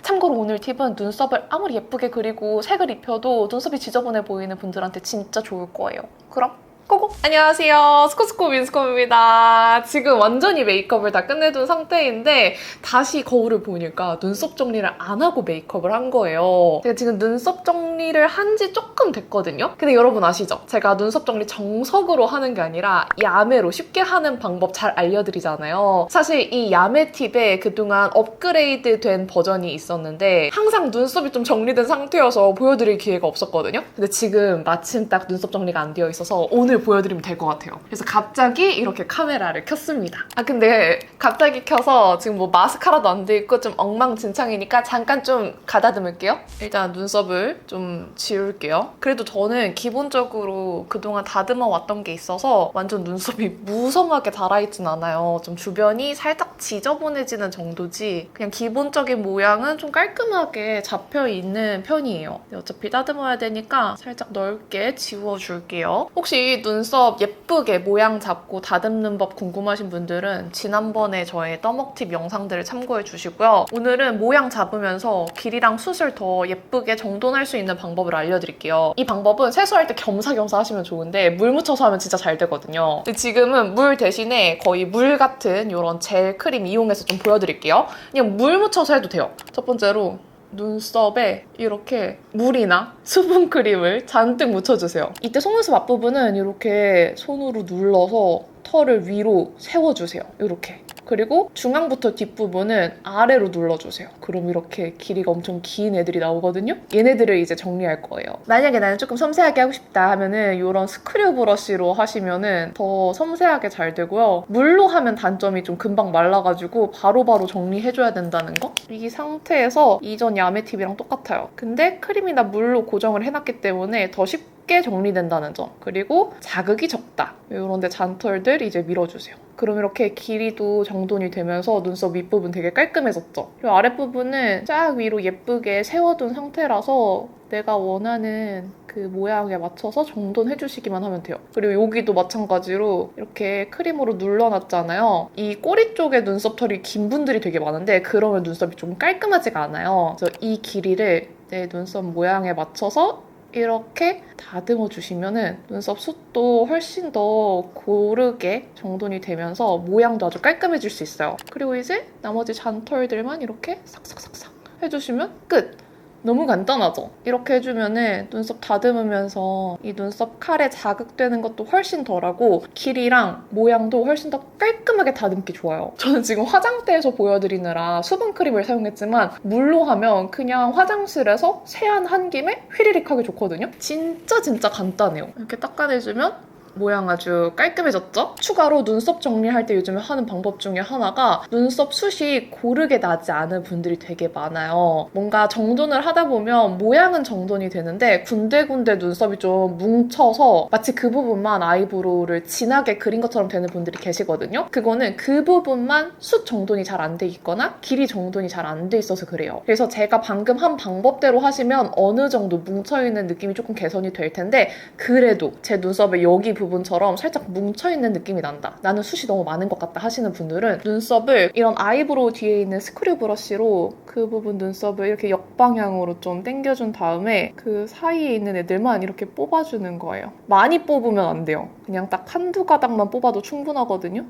참고로 오늘 팁은 눈썹을 아무리 예쁘게 그리고 색을 입혀도 눈썹이 지저분해 보이는 분들한테 진짜 좋을 거예요. 그럼 고고! 안녕하세요. 스코스코 민스코입니다. 지금 완전히 메이크업을 다 끝내둔 상태인데 다시 거울을 보니까 눈썹 정리를 안 하고 메이크업을 한 거예요. 제가 지금 눈썹 정리를 한 지 조금 됐거든요. 근데 여러분 아시죠? 제가 눈썹 정리 정석으로 하는 게 아니라 야매로 쉽게 하는 방법 잘 알려드리잖아요. 사실 이 야매 팁에 그동안 업그레이드 된 버전이 있었는데 항상 눈썹이 좀 정리된 상태여서 보여드릴 기회가 없었거든요. 근데 지금 마침 딱 눈썹 정리가 안 되어 있어서 오늘 보여드리면 될 것 같아요. 그래서 갑자기 이렇게 카메라를 켰습니다. 근데 갑자기 켜서 지금 뭐 마스카라도 안 돼 있고 좀 엉망진창이니까 잠깐 좀 가다듬을게요. 일단 눈썹을 좀 지울게요. 그래도 저는 기본적으로 그동안 다듬어 왔던 게 있어서 완전 눈썹이 무성하게 달아있진 않아요. 좀 주변이 살짝 지저분해지는 정도지 그냥 기본적인 모양은 좀 깔끔하게 잡혀있는 편이에요. 어차피 다듬어야 되니까 살짝 넓게 지워줄게요. 혹시 눈썹 예쁘게 모양 잡고 다듬는 법 궁금하신 분들은 지난번에 저의 떠먹팁 영상들을 참고해 주시고요. 오늘은 모양 잡으면서 길이랑 숱을 더 예쁘게 정돈할 수 있는 방법을 알려드릴게요. 이 방법은 세수할 때 겸사겸사 하시면 좋은데 물 묻혀서 하면 진짜 잘 되거든요. 근데 지금은 물 대신에 거의 물 같은 이런 젤 크림 이용해서 좀 보여드릴게요. 그냥 물 묻혀서 해도 돼요. 첫 번째로 눈썹에 이렇게 물이나 수분크림을 잔뜩 묻혀주세요. 이때 속눈썹 앞부분은 이렇게 손으로 눌러서 털을 위로 세워주세요. 이렇게. 그리고 중앙부터 뒷부분은 아래로 눌러주세요. 그럼 이렇게 길이가 엄청 긴 애들이 나오거든요? 얘네들을 이제 정리할 거예요. 만약에 나는 조금 섬세하게 하고 싶다 하면은 이런 스크류 브러쉬로 하시면은 더 섬세하게 잘 되고요. 물로 하면 단점이 좀 금방 말라가지고 바로바로 정리해줘야 된다는 거? 이 상태에서 이전 야매 팁이랑 똑같아요. 근데 크림이나 물로 고정을 해놨기 때문에 더 쉽게 정리된다는 점. 그리고 자극이 적다. 이런 데 잔털들 이제 밀어주세요. 그럼 이렇게 길이도 정돈이 되면서 눈썹 윗부분 되게 깔끔해졌죠? 그리고 아랫부분은 쫙 위로 예쁘게 세워둔 상태라서 내가 원하는 그 모양에 맞춰서 정돈해주시기만 하면 돼요. 그리고 여기도 마찬가지로 이렇게 크림으로 눌러놨잖아요. 이 꼬리 쪽에 눈썹 털이 긴 분들이 되게 많은데 그러면 눈썹이 좀 깔끔하지가 않아요. 그래서 이 길이를 내 눈썹 모양에 맞춰서 이렇게 다듬어 주시면은 눈썹 숱도 훨씬 더 고르게 정돈이 되면서 모양도 아주 깔끔해질 수 있어요. 그리고 이제 나머지 잔털들만 이렇게 싹싹싹싹 해주시면 끝! 너무 간단하죠? 이렇게 해주면은 눈썹 다듬으면서 이 눈썹 칼에 자극되는 것도 훨씬 덜하고 길이랑 모양도 훨씬 더 깔끔하게 다듬기 좋아요. 저는 지금 화장대에서 보여드리느라 수분크림을 사용했지만 물로 하면 그냥 화장실에서 세안한 김에 휘리릭 하기 좋거든요? 진짜 간단해요. 이렇게 닦아내주면 모양 아주 깔끔해졌죠? 추가로 눈썹 정리할 때 요즘에 하는 방법 중에 하나가 눈썹 숱이 고르게 나지 않은 분들이 되게 많아요. 뭔가 정돈을 하다 보면 모양은 정돈이 되는데 군데군데 눈썹이 좀 뭉쳐서 마치 그 부분만 아이브로우를 진하게 그린 것처럼 되는 분들이 계시거든요. 그거는 그 부분만 숱 정돈이 잘 안 돼 있거나 길이 정돈이 잘 안 돼 있어서 그래요. 그래서 제가 방금 한 방법대로 하시면 어느 정도 뭉쳐있는 느낌이 조금 개선이 될 텐데 그래도 제 눈썹의 여기 부분처럼 살짝 뭉쳐있는 느낌이 난다. 나는 숱이 너무 많은 것 같다 하시는 분들은 눈썹을 이런 아이브로우 뒤에 있는 스크류 브러쉬로 그 부분 눈썹을 이렇게 역방향으로 좀 당겨준 다음에 그 사이에 있는 애들만 이렇게 뽑아주는 거예요. 많이 뽑으면 안 돼요. 그냥 딱 한두 가닥만 뽑아도 충분하거든요.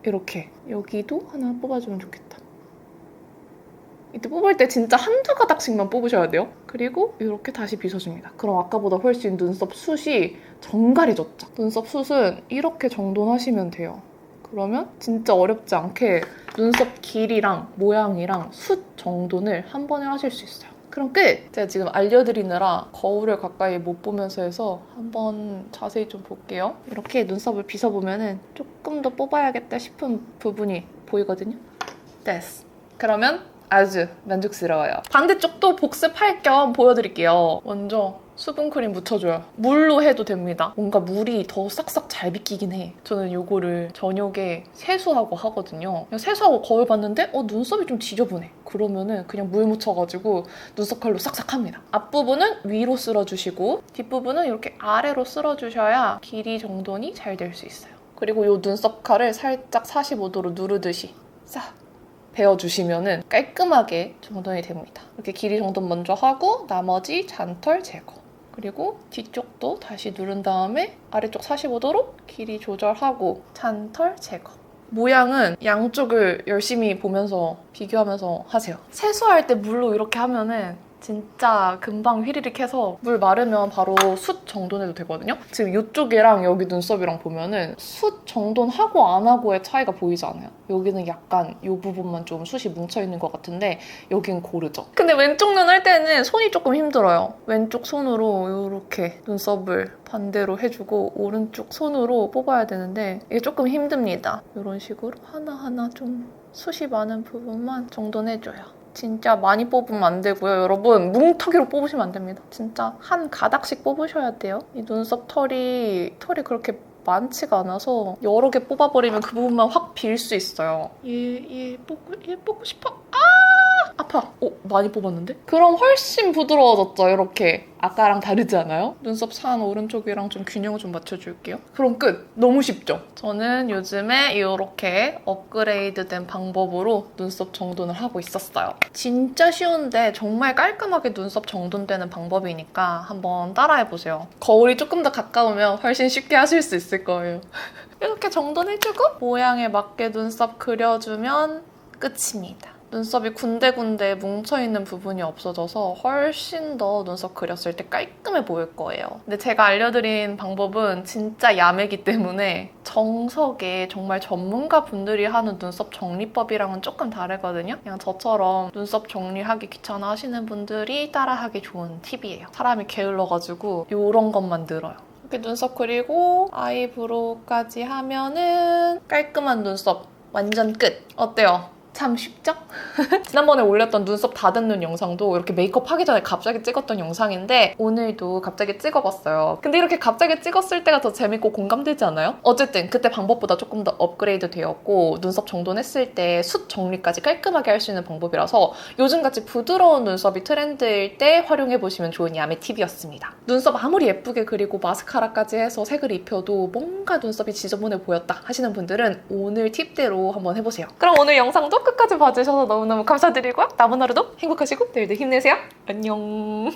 이렇게. 여기도 하나 뽑아주면 좋겠다. 이때 뽑을 때 진짜 한두 가닥씩만 뽑으셔야 돼요. 그리고 이렇게 다시 빗어줍니다. 그럼 아까보다 훨씬 눈썹 숱이 정갈해졌죠. 눈썹 숱은 이렇게 정돈하시면 돼요. 그러면 진짜 어렵지 않게 눈썹 길이랑 모양이랑 숱 정돈을 한 번에 하실 수 있어요. 그럼 끝! 제가 지금 알려드리느라 거울을 가까이 못 보면서 해서 한번 자세히 좀 볼게요. 이렇게 눈썹을 빗어보면 조금 더 뽑아야겠다 싶은 부분이 보이거든요. 됐어. 그러면 아주 만족스러워요. 반대쪽도 복습할 겸 보여드릴게요. 먼저 수분크림 묻혀줘요. 물로 해도 됩니다. 뭔가 물이 더 싹싹 잘 비키긴 해. 저는 이거를 저녁에 세수하고 하거든요. 그냥 세수하고 거울 봤는데 눈썹이 좀 지저분해. 그러면은 그냥 물 묻혀가지고 눈썹 칼로 싹싹 합니다. 앞부분은 위로 쓸어주시고 뒷부분은 이렇게 아래로 쓸어주셔야 길이 정돈이 잘 될 수 있어요. 그리고 이 눈썹 칼을 살짝 45도로 누르듯이 싹 베어주시면은 깔끔하게 정돈이 됩니다. 이렇게 길이 정돈 먼저 하고 나머지 잔털 제거. 그리고 뒤쪽도 다시 누른 다음에 아래쪽 45도로 길이 조절하고 잔털 제거. 모양은 양쪽을 열심히 보면서 비교하면서 하세요. 세수할 때 물로 이렇게 하면은 진짜 금방 휘리릭 해서 물 마르면 바로 숱 정돈해도 되거든요. 지금 이쪽이랑 여기 눈썹이랑 보면은 숱 정돈하고 안 하고의 차이가 보이지 않아요? 여기는 약간 이 부분만 좀 숱이 뭉쳐있는 것 같은데 여긴 고르죠. 근데 왼쪽 눈 할 때는 손이 조금 힘들어요. 왼쪽 손으로 이렇게 눈썹을 반대로 해주고 오른쪽 손으로 뽑아야 되는데 이게 조금 힘듭니다. 이런 식으로 하나하나 좀 숱이 많은 부분만 정돈해줘요. 진짜 많이 뽑으면 안 되고요. 여러분 뭉텅이로 뽑으시면 안 됩니다. 진짜 한 가닥씩 뽑으셔야 돼요. 이 눈썹 털이 그렇게 많지가 않아서 여러 개 뽑아버리면 그 부분만 확 빌 수 있어요. 얘 뽑고 싶어. 아파. 많이 뽑았는데? 그럼 훨씬 부드러워졌죠, 이렇게. 아까랑 다르지 않아요? 눈썹 산 오른쪽이랑 좀 균형을 좀 맞춰줄게요. 그럼 끝! 너무 쉽죠? 저는 요즘에 이렇게 업그레이드된 방법으로 눈썹 정돈을 하고 있었어요. 진짜 쉬운데 정말 깔끔하게 눈썹 정돈되는 방법이니까 한번 따라해보세요. 거울이 조금 더 가까우면 훨씬 쉽게 하실 수 있을 거예요. 이렇게 정돈해주고 모양에 맞게 눈썹 그려주면 끝입니다. 눈썹이 군데군데 뭉쳐있는 부분이 없어져서 훨씬 더 눈썹 그렸을 때 깔끔해 보일 거예요. 근데 제가 알려드린 방법은 진짜 야매기 때문에 정석에 정말 전문가 분들이 하는 눈썹 정리법이랑은 조금 다르거든요. 그냥 저처럼 눈썹 정리하기 귀찮아 하시는 분들이 따라하기 좋은 팁이에요. 사람이 게을러가지고 이런 것만 늘어요. 이렇게 눈썹 그리고 아이브로우까지 하면은 깔끔한 눈썹 완전 끝! 어때요? 참 쉽죠? 지난번에 올렸던 눈썹 다듬는 영상도 이렇게 메이크업 하기 전에 갑자기 찍었던 영상인데 오늘도 갑자기 찍어봤어요. 근데 이렇게 갑자기 찍었을 때가 더 재밌고 공감되지 않아요? 어쨌든 그때 방법보다 조금 더 업그레이드 되었고 눈썹 정돈했을 때 숱 정리까지 깔끔하게 할 수 있는 방법이라서 요즘같이 부드러운 눈썹이 트렌드일 때 활용해보시면 좋은 야매 팁이었습니다. 눈썹 아무리 예쁘게 그리고 마스카라까지 해서 색을 입혀도 뭔가 눈썹이 지저분해 보였다 하시는 분들은 오늘 팁대로 한번 해보세요. 그럼 오늘 영상도 끝까지 봐주셔서 너무너무 감사드리고요. 남은 하루도 행복하시고 내일도 힘내세요. 안녕.